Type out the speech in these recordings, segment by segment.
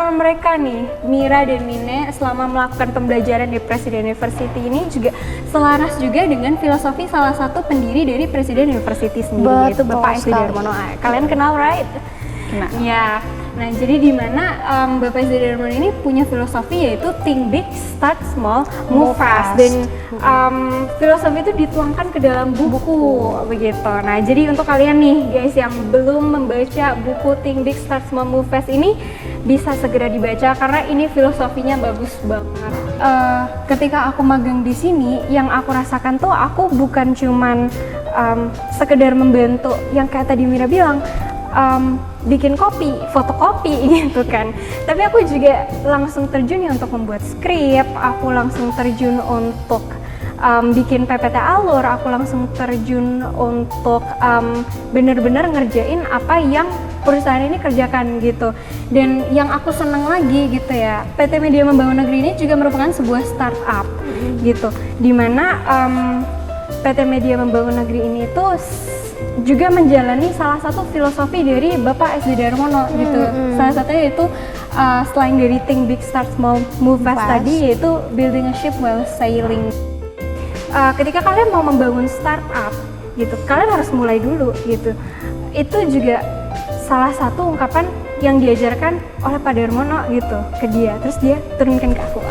pengalaman mereka nih, Mira dan Mine selama melakukan pembelajaran di Presiden University ini juga selaras juga dengan filosofi salah satu pendiri dari Presiden University sendiri, yaitu Bapak S.D. Darmono. Kalian kenal, right? Kenal. Ya. Nah, jadi di mana Bapak S.D. Darmono ini punya filosofi yaitu think big, start small, move fast. Dan filosofi itu dituangkan ke dalam buku begitu. Nah, jadi untuk kalian nih guys yang belum membaca buku Think Big, Start Small, Move Fast ini bisa segera dibaca karena ini filosofinya bagus banget. Ketika aku magang di sini, yang aku rasakan tuh aku bukan cuman sekedar membantu yang kayak tadi Mira bilang, bikin kopi, fotokopi gitu kan. Tapi aku juga langsung terjun ya untuk membuat skrip, aku langsung terjun untuk bikin PPT alur, aku langsung terjun untuk bener-bener ngerjain apa yang perusahaan ini kerjakan gitu. Dan yang aku seneng lagi gitu ya, PT Media Membangun Negeri ini juga merupakan sebuah startup gitu, dimana PT Media Membangun Negeri ini tuh juga menjalani salah satu filosofi dari Bapak S.D. Darmono gitu. Salah satunya itu selain dari Think Big, Start Small, Move Fast tadi, yaitu building a ship while sailing. Ketika kalian mau membangun startup gitu, kalian harus mulai dulu gitu. Itu juga salah satu ungkapan yang diajarkan oleh Pak Darmono gitu ke dia. Terus dia turunkan ke aku.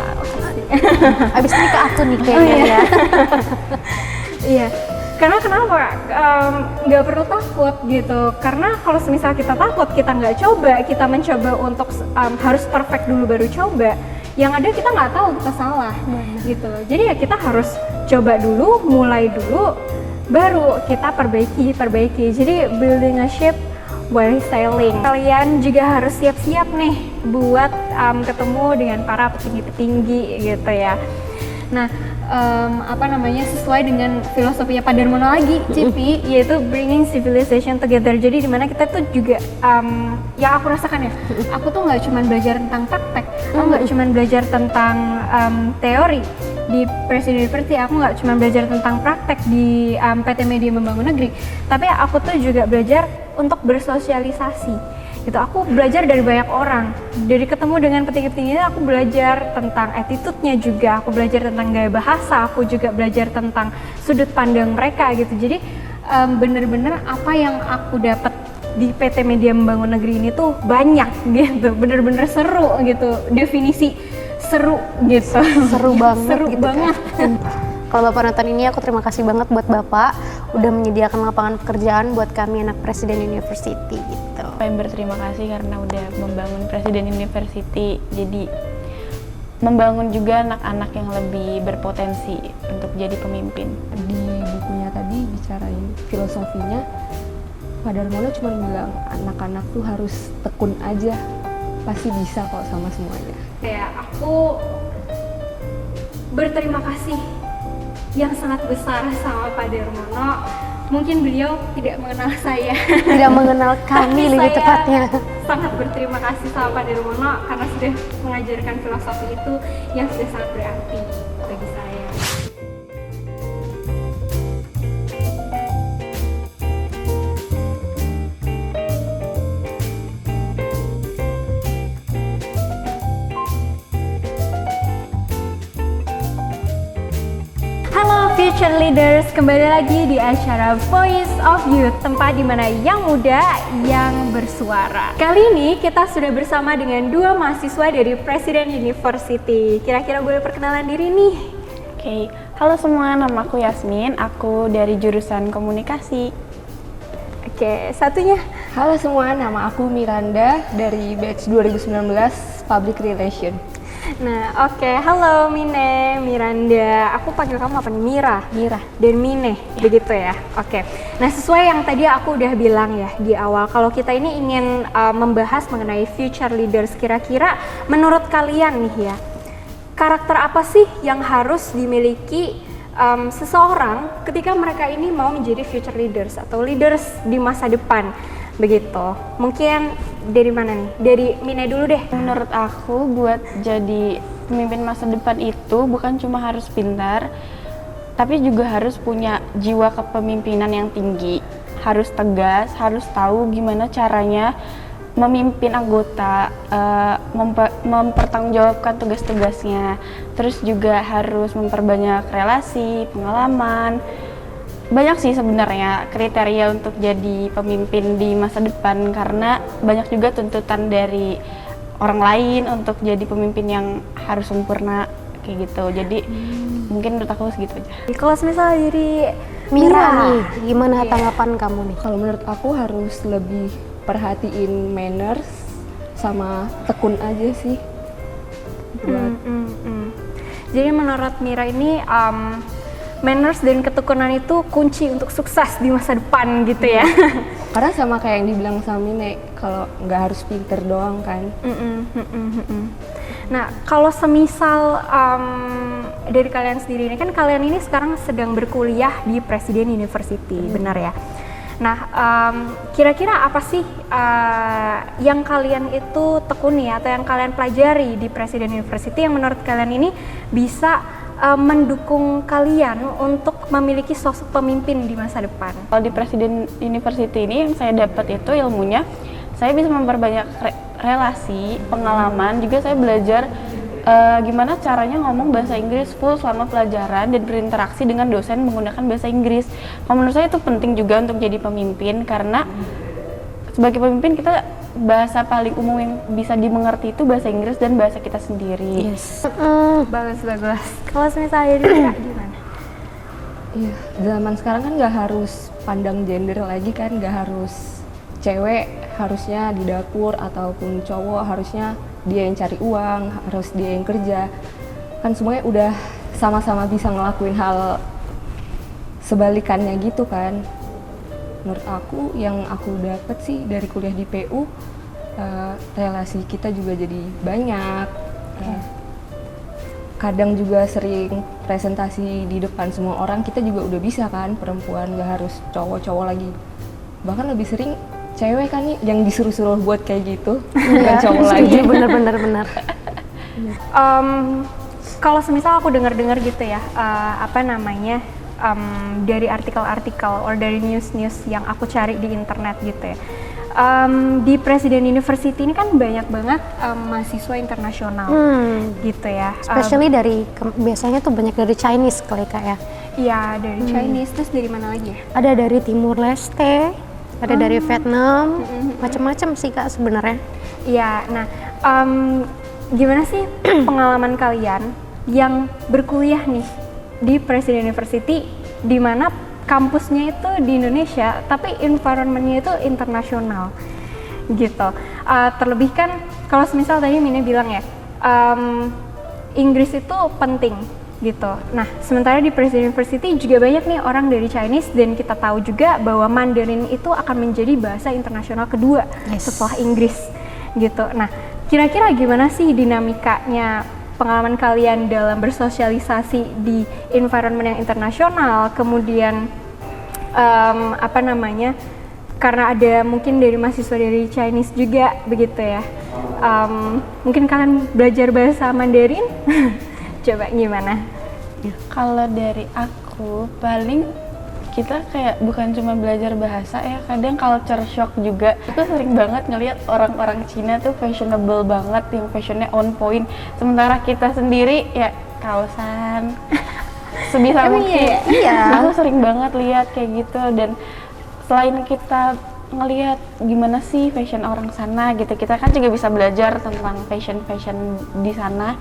Abis ini ke aku nih kayaknya ya. Iya. Karena kenapa? Nggak perlu takut gitu. Karena kalau misal kita takut, kita nggak coba, kita mencoba untuk harus perfect dulu baru coba. Yang ada kita nggak tahu kita salah gitu. Jadi ya kita harus coba dulu, mulai dulu, baru kita perbaiki. Jadi building a ship while sailing. Kalian juga harus siap-siap nih buat ketemu dengan para petinggi-petinggi gitu ya. Nah, sesuai dengan filosofinya Pak Darmono lagi, Cipi, yaitu bringing civilization together. Jadi dimana kita tuh juga, yang aku rasakan ya, aku tuh nggak cuma belajar tentang praktek, aku nggak cuma belajar tentang teori di Presiden University, aku nggak cuma belajar tentang praktek di PT Media Membangun Negeri, tapi aku tuh juga belajar untuk bersosialisasi. Gitu, aku belajar dari banyak orang, dari ketemu dengan petinggi-petinggi ini aku belajar tentang attitude-nya juga, aku belajar tentang gaya bahasa, aku juga belajar tentang sudut pandang mereka gitu. Jadi bener-bener apa yang aku dapat di PT Media Membangun Negeri ini tuh banyak gitu, bener-bener seru gitu, definisi seru gitu. Seru banget seru gitu banget. Kan. Kalau Bapak nonton ini, aku terima kasih banget buat Bapak udah menyediakan lapangan pekerjaan buat kami anak Presiden University gitu. Saya berterima kasih karena udah membangun Presiden University, jadi membangun juga anak-anak yang lebih berpotensi untuk jadi pemimpin. Di bukunya tadi bicarain filosofinya, Pak Darmono cuma bilang anak-anak tuh harus tekun aja, pasti bisa kok sama semuanya. Kayak aku berterima kasih yang sangat besar sama Pak Darmono. Mungkin beliau tidak mengenal saya, Tidak mengenal kami lebih tepatnya. Sangat berterima kasih sama Pak Darmono karena sudah mengajarkan filosofi itu yang sudah sangat berarti bagi saya. Halo Future Leaders, kembali lagi di acara Voice of Youth, tempat dimana yang muda yang bersuara. Kali ini kita sudah bersama dengan dua mahasiswa dari Presiden University. Kira-kira boleh perkenalan diri nih? Oke, halo semua, nama aku Yasmin, aku dari jurusan komunikasi. Oke, satunya? Halo semua, nama aku Miranda dari batch 2019 Public Relation. Nah, oke. Halo Mine, Miranda. Aku panggil kamu apa nih? Mira. Dan Mine, begitu ya? Oke. Nah, sesuai yang tadi aku udah bilang ya di awal, kalau kita ini ingin membahas mengenai future leaders, kira-kira menurut kalian nih ya, karakter apa sih yang harus dimiliki seseorang ketika mereka ini mau menjadi future leaders atau leaders di masa depan? Begitu. Mungkin dari mana nih? Dari Mine dulu deh. Menurut aku buat jadi pemimpin masa depan itu bukan cuma harus pintar, tapi juga harus punya jiwa kepemimpinan yang tinggi. Harus tegas, harus tahu gimana caranya memimpin anggota mempertanggungjawabkan tugas-tugasnya. Terus juga harus memperbanyak relasi, pengalaman. Banyak sih sebenarnya kriteria untuk jadi pemimpin di masa depan, karena banyak juga tuntutan dari orang lain untuk jadi pemimpin yang harus sempurna kayak gitu. Jadi mungkin menurut aku segitu aja. Kalau misalnya jadi Mira nih, gimana tanggapan kamu nih? Kalau menurut aku harus lebih perhatiin manners sama tekun aja sih. Jadi menurut Mira ini manners dan ketekunan itu kunci untuk sukses di masa depan gitu ya. Karena sama kayak yang dibilang sama Mine, kalau nggak harus pinter doang kan. Nah, kalau semisal dari kalian sendiri ini kan kalian ini sekarang sedang berkuliah di Presiden University, benar ya? Nah, kira-kira apa sih yang kalian itu tekuni atau yang kalian pelajari di Presiden University yang menurut kalian ini bisa mendukung kalian untuk memiliki sosok pemimpin di masa depan? Kalau di Presiden University ini yang saya dapat itu ilmunya, saya bisa memperbanyak relasi, pengalaman, juga saya belajar gimana caranya ngomong bahasa Inggris full selama pelajaran dan berinteraksi dengan dosen menggunakan bahasa Inggris. Kalau menurut saya itu penting juga untuk jadi pemimpin, karena sebagai pemimpin kita bahasa paling umum yang bisa dimengerti itu bahasa Inggris dan bahasa kita sendiri. Bagus. Kalau misalnya jadi gimana? Iya, zaman sekarang kan nggak harus pandang gender lagi kan, nggak harus cewek harusnya di dapur ataupun cowok harusnya dia yang cari uang, harus dia yang kerja. Kan semuanya udah sama-sama bisa ngelakuin hal sebalikannya gitu kan. Menurut aku yang aku dapat sih dari kuliah di PU, relasi kita juga jadi banyak. Kadang juga sering presentasi di depan semua orang, kita juga udah bisa kan, perempuan gak harus cowok-cowok lagi. Bahkan lebih sering cewek kan nih yang disuruh-suruh buat kayak gitu, bukan cowok lagi. Bener. Kalau semisal aku dengar-dengar gitu ya, dari artikel-artikel atau dari news-news yang aku cari di internet gitu ya, di Presiden University ini kan banyak banget mahasiswa internasional gitu ya. Especially biasanya tuh banyak dari Chinese kali Kak ya? Iya, dari Chinese, terus dari mana lagi ya? Ada dari Timur Leste, ada dari Vietnam, macam-macam sih Kak sebenarnya. Iya, nah gimana sih pengalaman kalian yang berkuliah nih di Presiden University, di mana kampusnya itu di Indonesia, tapi environment-nya itu internasional gitu. Terlebih kan kalau misal tadi Mina bilang ya, Inggris itu penting gitu. Nah, sementara di Presiden University juga banyak nih orang dari Chinese, dan kita tahu juga bahwa Mandarin itu akan menjadi bahasa internasional kedua setelah Inggris gitu. Nah, kira-kira gimana sih dinamikanya pengalaman kalian dalam bersosialisasi di environment yang internasional, kemudian karena ada mungkin dari mahasiswa dari Chinese juga begitu ya, mungkin kalian belajar bahasa Mandarin. Coba gimana? Kalau dari aku paling kita kayak bukan cuma belajar bahasa ya, kadang culture shock juga. Aku sering banget ngelihat orang-orang Cina tuh fashionable banget, yang fashionnya on point, sementara kita sendiri ya kaosan sebisa mungkin. Iya. Aku sering banget lihat kayak gitu, dan selain kita ngelihat gimana sih fashion orang sana gitu, kita kan juga bisa belajar tentang fashion di sana.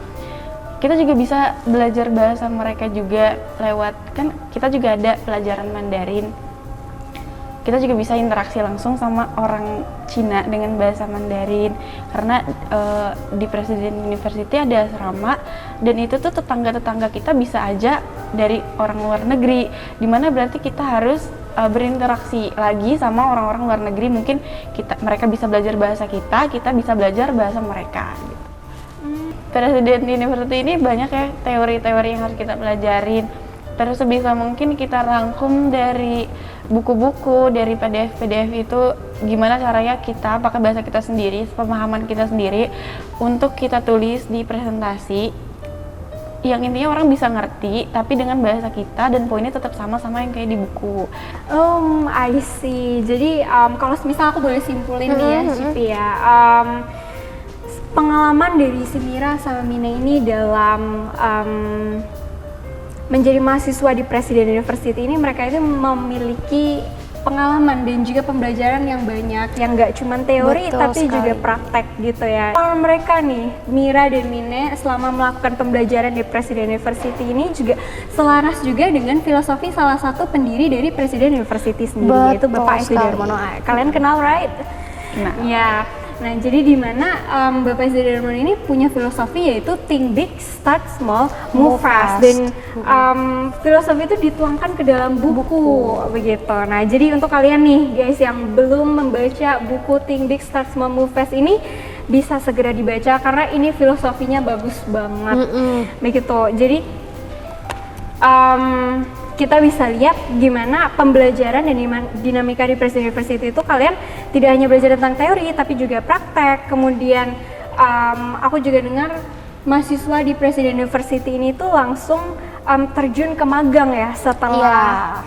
Kita juga bisa belajar bahasa mereka juga lewat, kan kita juga ada pelajaran Mandarin. Kita juga bisa interaksi langsung sama orang Cina dengan bahasa Mandarin, karena di Presiden University ada asrama, dan itu tuh tetangga-tetangga kita bisa aja dari orang luar negeri, dimana berarti kita harus berinteraksi lagi sama orang-orang luar negeri. Mungkin mereka bisa belajar bahasa kita bisa belajar bahasa mereka gitu. Presiden University ini banyak ya teori-teori yang harus kita pelajarin. Terus sebisa mungkin kita rangkum dari buku-buku, dari PDF itu gimana caranya kita pakai bahasa kita sendiri, pemahaman kita sendiri untuk kita tulis di presentasi yang intinya orang bisa ngerti tapi dengan bahasa kita, dan poinnya tetap sama-sama yang kayak di buku. I see. Jadi kalau misal aku boleh simpulin nih ya, Cipi ya. pengalaman dari si Mira sama Mina ini dalam menjadi mahasiswa di Presiden University ini, mereka itu memiliki pengalaman dan juga pembelajaran yang banyak, yang nggak cuma teori Betul tapi sekali. juga praktek gitu ya. Kalau mereka nih, Mira dan Mine selama melakukan pembelajaran di Presiden University ini juga selaras juga dengan filosofi salah satu pendiri dari Presiden University sendiri, yaitu Betul Bapak S. sekali. Darmono. Kalian kenal, right? Nah. Ya. Nah, jadi di mana Bapak S. Darmono ini punya filosofi yaitu think big, start small, move fast. Dan filosofi itu dituangkan ke dalam buku begitu. Nah, jadi untuk kalian nih guys yang belum membaca buku Think Big, Start Small, Move Fast ini, bisa segera dibaca karena ini filosofinya bagus banget. Begitu. Jadi kita bisa lihat gimana pembelajaran dan dinamika di Presiden University itu, kalian tidak hanya belajar tentang teori tapi juga praktek. Kemudian aku juga dengar mahasiswa di Presiden University ini tuh langsung terjun ke magang ya setelah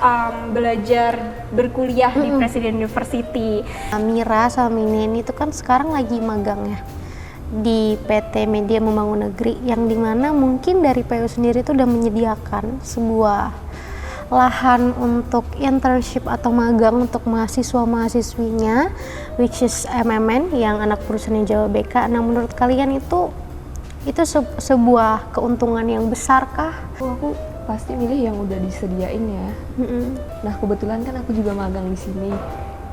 belajar berkuliah di Presiden University. Mira sama Mine ini tuh kan sekarang lagi magang ya di PT Media Membangun Negeri, yang dimana mungkin dari PU sendiri tuh udah menyediakan sebuah lahan untuk internship atau magang untuk mahasiswa-mahasiswinya, which is MMN yang anak perusahaan Jawa BK. Nah, menurut kalian itu sebuah keuntungan yang besar kah? Aku pasti milih yang udah disediain ya. Nah, kebetulan kan aku juga magang di sini.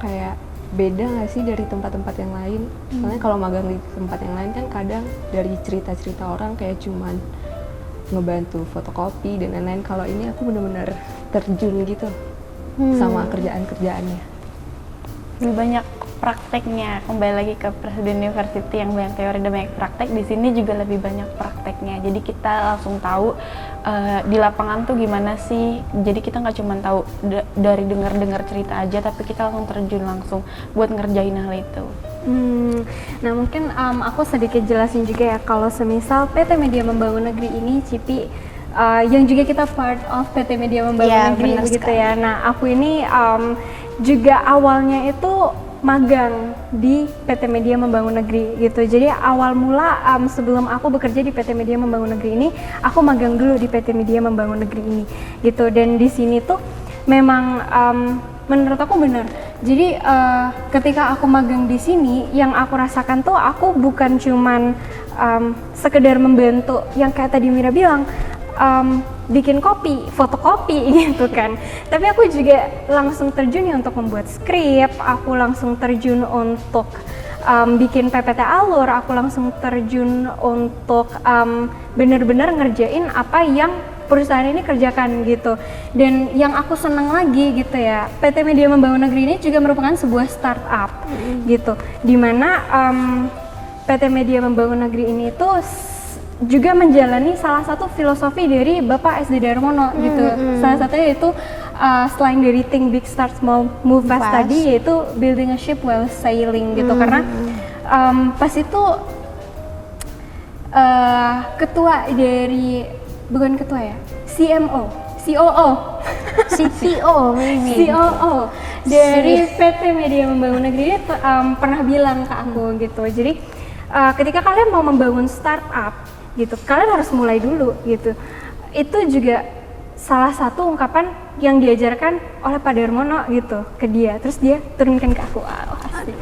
Kayak beda nggak sih dari tempat-tempat yang lain? Soalnya kalau magang di tempat yang lain kan kadang dari cerita-cerita orang kayak cuman ngebantu fotokopi dan lain-lain. Kalau ini aku benar-benar terjun gitu sama kerjaan-kerjaannya. Lebih banyak prakteknya, kembali lagi ke Presiden University yang banyak teori dan banyak praktek. Di sini juga lebih banyak prakteknya, jadi kita langsung tahu di lapangan tuh gimana sih. Jadi kita nggak cuma tahu dari dengar cerita aja, tapi kita langsung terjun langsung buat ngerjain hal itu. Nah, mungkin aku sedikit jelasin juga ya, kalau semisal PT Media Membangun Negeri ini, Cipi, yang juga kita part of PT Media Membangun Negeri begitu ya. Nah, aku ini juga awalnya itu magang di PT Media Membangun Negeri gitu. Jadi awal mula sebelum aku bekerja di PT Media Membangun Negeri ini, aku magang dulu di PT Media Membangun Negeri ini gitu. Dan di sini tuh memang menurut aku benar. Jadi ketika aku magang di sini, yang aku rasakan tuh aku bukan cuman sekedar membantu yang kayak tadi Mira bilang, bikin kopi, fotokopi gitu kan. Tapi aku juga langsung terjun ya untuk membuat skrip, aku langsung terjun untuk bikin PPT alur, aku langsung terjun untuk benar-benar ngerjain apa yang perusahaan ini kerjakan gitu. Dan yang aku senang lagi gitu ya, PT Media Membangun Negeri ini juga merupakan sebuah startup gitu, dimana PT Media Membangun Negeri ini tuh juga menjalani salah satu filosofi dari Bapak S. Darmono gitu. Salah satunya itu selain dari Think Big, Start Small, Move Fast tadi, yaitu building a ship while sailing gitu. Karena pas itu ketua dari, bukan ketua ya, CMO, COO CTO maybe. COO dari PT Media Membangun Negeri ini pernah bilang ke aku gitu. Jadi ketika kalian mau membangun startup gitu, kalian harus mulai dulu gitu. Itu juga salah satu ungkapan yang diajarkan oleh Pak Darmono gitu ke dia. Terus dia turunkan ke aku. Asik.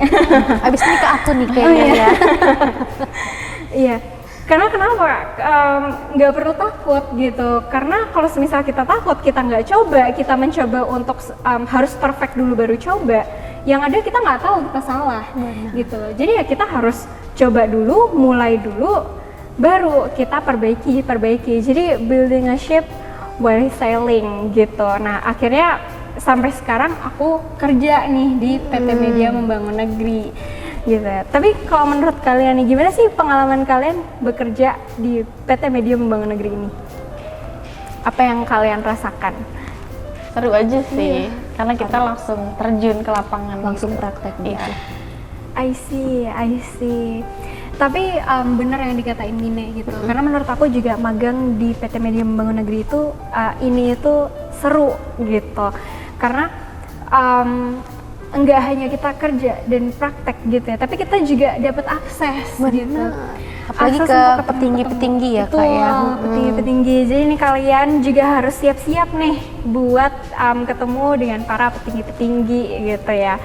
Abis ini ke aku nih kayaknya ya. Iya. Karena kenapa? Nggak perlu takut gitu. Karena kalau semisal kita takut, kita nggak coba, kita mencoba untuk harus perfect dulu baru coba, yang ada kita nggak tahu kita salah gitu. Jadi ya kita harus coba dulu, mulai dulu, baru kita perbaiki. Jadi building a ship while sailing gitu. Nah, akhirnya sampai sekarang aku kerja nih di PT Media Membangun Negeri gitu. Tapi kalau menurut kalian nih, gimana sih pengalaman kalian bekerja di PT Media Membangun Negeri ini? Apa yang kalian rasakan? Seru aja sih, karena kita langsung terjun ke lapangan, Langsung gitu. praktek gitu. Iya. I see. Tapi bener yang dikatain Mine gitu. Karena menurut aku juga magang di PT Media Membangun Negeri itu ini itu seru gitu. Karena enggak hanya kita kerja dan praktek gitu ya, tapi kita juga dapat akses gitu. Apalagi Akses ke untuk petinggi-petinggi ya Betul, Kak ya. petinggi-petinggi. Jadi ini kalian juga harus siap-siap nih buat ketemu dengan para petinggi-petinggi gitu ya.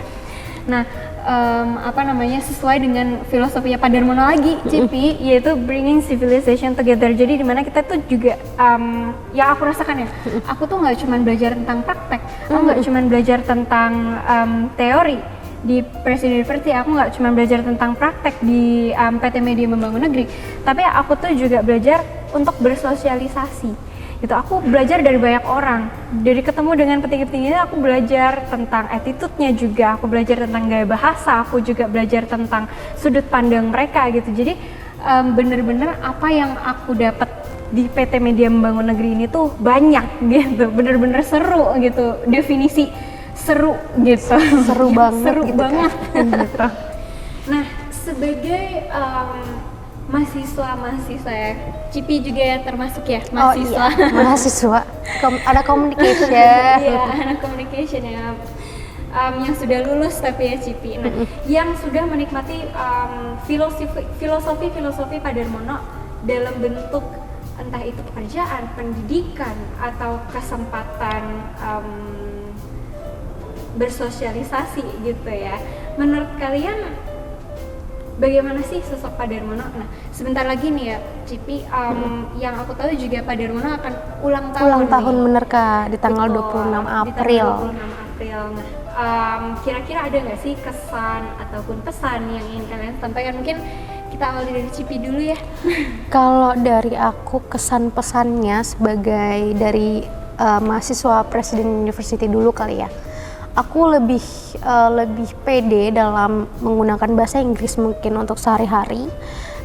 Nah, sesuai dengan filosofinya Pak Darmono lagi, Cipi, yaitu bringing civilization together. Jadi dimana kita tuh juga, yang aku rasakan ya, aku tuh nggak cuma belajar tentang praktek, aku nggak cuma belajar tentang teori di Presiden University, aku nggak cuma belajar tentang praktek di PT Media Membangun Negeri, tapi aku tuh juga belajar untuk bersosialisasi. Gitu, aku belajar dari banyak orang, dari ketemu dengan petinggi-petinggi aku belajar tentang attitude-nya juga, aku belajar tentang gaya bahasa, aku juga belajar tentang sudut pandang mereka gitu. Jadi bener-bener apa yang aku dapat di PT Media Membangun Negeri ini tuh banyak gitu, bener-bener seru gitu, definisi seru gitu. Seru banget seru gitu banget gitu. Nah, sebagai mahasiswa ya, Cipi juga ya termasuk ya mahasiswa. Oh iya, mahasiswa. Ada communication. Iya, anak communication ya. Yang sudah lulus tapi ya Cipi. Nah, yang sudah menikmati filosofi Pak Darmono dalam bentuk entah itu pekerjaan, pendidikan atau kesempatan bersosialisasi gitu ya. Menurut kalian bagaimana sih sosok Pak Darmono? Nah, sebentar lagi nih ya, Cipi, yang aku tahu juga Pak Darmono akan ulang tahun. Ulang tahun nih. bener Kak, di tanggal Betul, 26 Di April. tanggal 26 April. Nah, kira-kira ada nggak sih kesan ataupun pesan yang ingin kalian sampaikan? Mungkin kita awali dari Cipi dulu ya. Kalau dari aku kesan pesannya sebagai dari mahasiswa Presiden University dulu kali ya. Aku lebih pede dalam menggunakan bahasa Inggris mungkin untuk sehari-hari,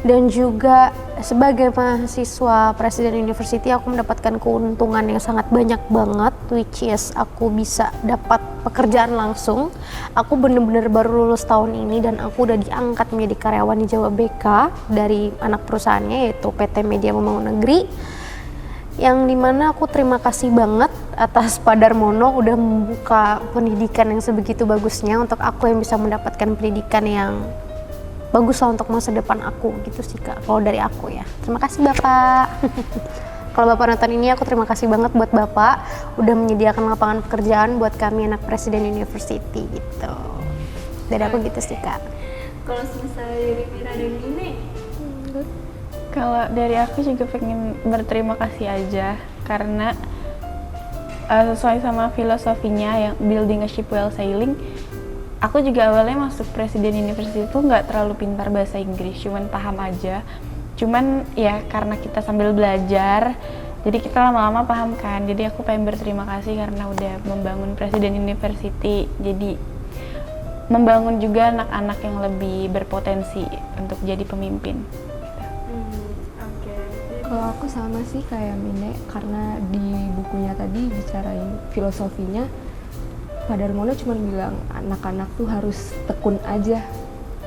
dan juga sebagai mahasiswa Presiden University aku mendapatkan keuntungan yang sangat banyak banget, which is aku bisa dapat pekerjaan langsung. Aku bener-bener baru lulus tahun ini dan aku udah diangkat menjadi karyawan di Jawa BK dari anak perusahaannya yaitu PT Media Membangun Negeri, yang dimana aku terima kasih banget atas Pak Darmono udah membuka pendidikan yang sebegitu bagusnya untuk aku yang bisa mendapatkan pendidikan yang bagus lah untuk masa depan aku gitu sih Kak, kalau dari aku ya. Terima kasih Bapak. Kalau Bapak nonton ini, aku terima kasih banget buat Bapak udah menyediakan lapangan pekerjaan buat kami anak Presiden University gitu. Dari aku gitu sih Kak. Kalau misalnya dari Mira dan Gine, Kalau dari aku juga pengen berterima kasih aja karena sesuai sama filosofinya yang building a ship while sailing, aku juga awalnya masuk Presiden University itu nggak terlalu pintar bahasa Inggris, cuman paham aja. Cuman ya karena kita sambil belajar, jadi kita lama-lama paham kan. Jadi aku pengen berterima kasih karena udah membangun Presiden University, jadi membangun juga anak-anak yang lebih berpotensi untuk jadi pemimpin. Kalau aku sama sih kayak Mine, karena di bukunya tadi bicarain filosofinya, Pak Darmono cuma bilang anak-anak tuh harus tekun aja,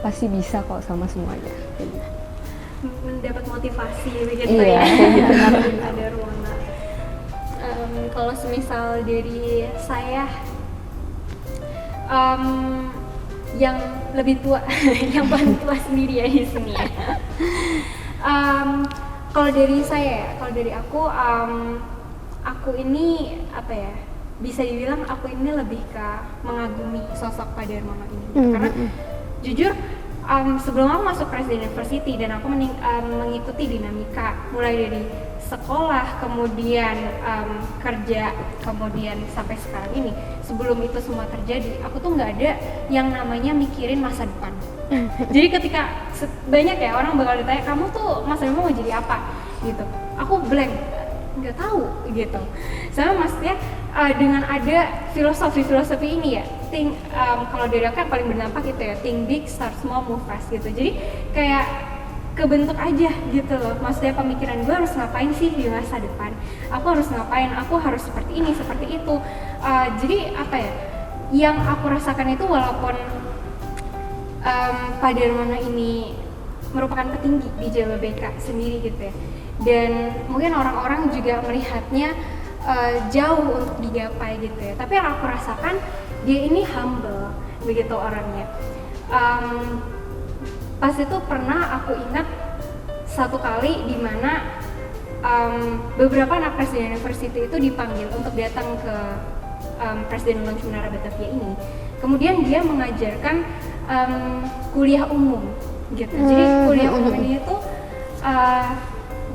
pasti bisa kok sama semuanya. mendapat motivasi begitu Iya, ya. Pak Darmono. Kalau semisal dari saya yang lebih tua, yang paling tua sendiri ya di sini ya. Kalau dari saya, kalau dari aku ini apa ya? Bisa dibilang aku ini lebih ke mengagumi sosok Pak Darmono ini. Karena jujur sebelum aku masuk Presiden University dan aku mengikuti dinamika mulai dari sekolah, kemudian kerja, kemudian sampai sekarang ini. Sebelum itu semua terjadi, aku tuh nggak ada yang namanya mikirin masa depan. Jadi ketika banyak ya orang bakal ditanya, kamu tuh masa depan mau jadi apa? Gitu. Aku blank, nggak tahu gitu. Sama maksudnya dengan ada filosofi ini ya, kalau dari aku yang paling berdampak gitu ya, think big, start small, move fast gitu. Jadi kayak kebentuk aja gitu loh, maksudnya pemikiran gue harus ngapain sih di masa depan, aku harus ngapain, aku harus seperti ini, seperti itu. Jadi apa ya, yang aku rasakan itu walaupun Pak Darmono ini merupakan petinggi di Jawa BK sendiri gitu ya, dan mungkin orang-orang juga melihatnya jauh untuk digapai gitu ya, tapi yang aku rasakan dia ini humble, begitu orangnya. Pas itu pernah aku ingat satu kali di mana beberapa anak Presiden University itu dipanggil untuk datang ke Presiden Lounge Menara Batavia ini. Kemudian dia mengajarkan kuliah umum gitu. Jadi kuliah umum ini tuh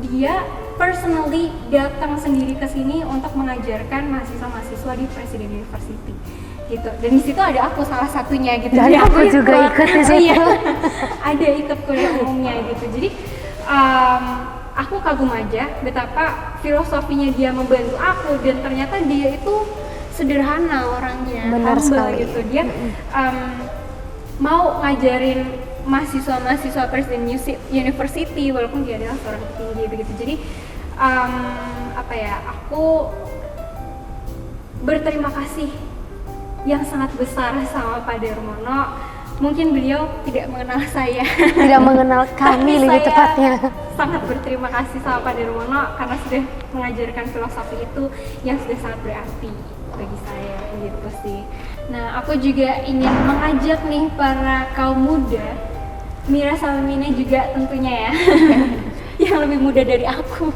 dia personally datang sendiri ke sini untuk mengajarkan mahasiswa-mahasiswa di Presiden University gitu. Dan di situ ada aku salah satunya gitu. Dan Jadi aku juga ikut di situ. Iya, ada ikut kuliah umumnya gitu. Jadi aku kagum aja betapa filosofinya dia membantu aku, dan ternyata dia itu sederhana orangnya, Benar humble sekali. gitu. Dia mau ngajarin mahasiswa-mahasiswa Presiden University walaupun dia adalah seorang petinggi begitu. Jadi aku berterima kasih yang sangat besar sama Pak Darmono. Mungkin beliau tidak mengenal saya, Tidak mengenal kami tapi lebih saya tepatnya. sangat berterima kasih sama Pak Darmono karena sudah mengajarkan filosofi itu yang sudah sangat berarti bagi saya gitu sih. Nah, aku juga ingin mengajak nih para kaum muda, Mira sama Mina juga tentunya ya, yang lebih muda dari aku,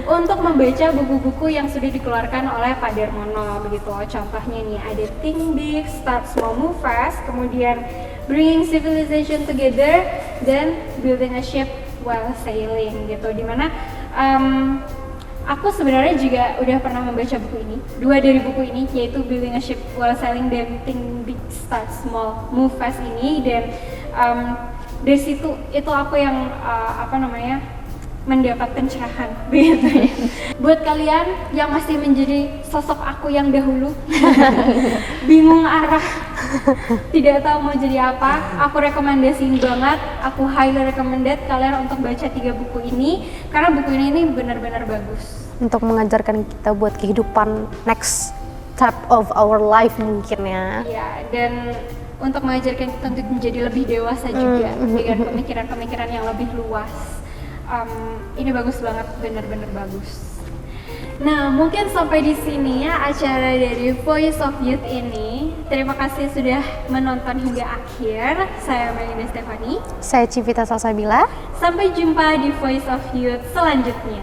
untuk membaca buku-buku yang sudah dikeluarkan oleh Pak Darmono begitu. Contohnya nih ada Think Big, Start Small, Move Fast, kemudian Bringing Civilization Together, dan Building a Ship While Sailing gitu. Dimana aku sebenarnya juga udah pernah membaca buku ini, dua dari buku ini, yaitu Building a Ship While Sailing dan Think Big, Start Small, Move Fast ini. Dan dari situ itu aku yang mendapat pencerahan begitu ya. Buat kalian yang masih menjadi sosok aku yang dahulu, bingung arah, tidak tahu mau jadi apa, aku rekomendasiin banget, aku highly recommended kalian untuk baca 3 buku ini karena buku ini benar-benar bagus. Untuk mengajarkan kita buat kehidupan next step of our life mungkin ya. Iya, dan untuk mengajarkan kita untuk menjadi lebih dewasa juga dengan pemikiran-pemikiran yang lebih luas. Ini bagus banget, benar-benar bagus. Nah, mungkin sampai di sini ya acara dari Voice of Youth ini. Terima kasih sudah menonton hingga akhir. Saya Melinda Stefani. Saya Civita Salsabila. Sampai jumpa di Voice of Youth selanjutnya.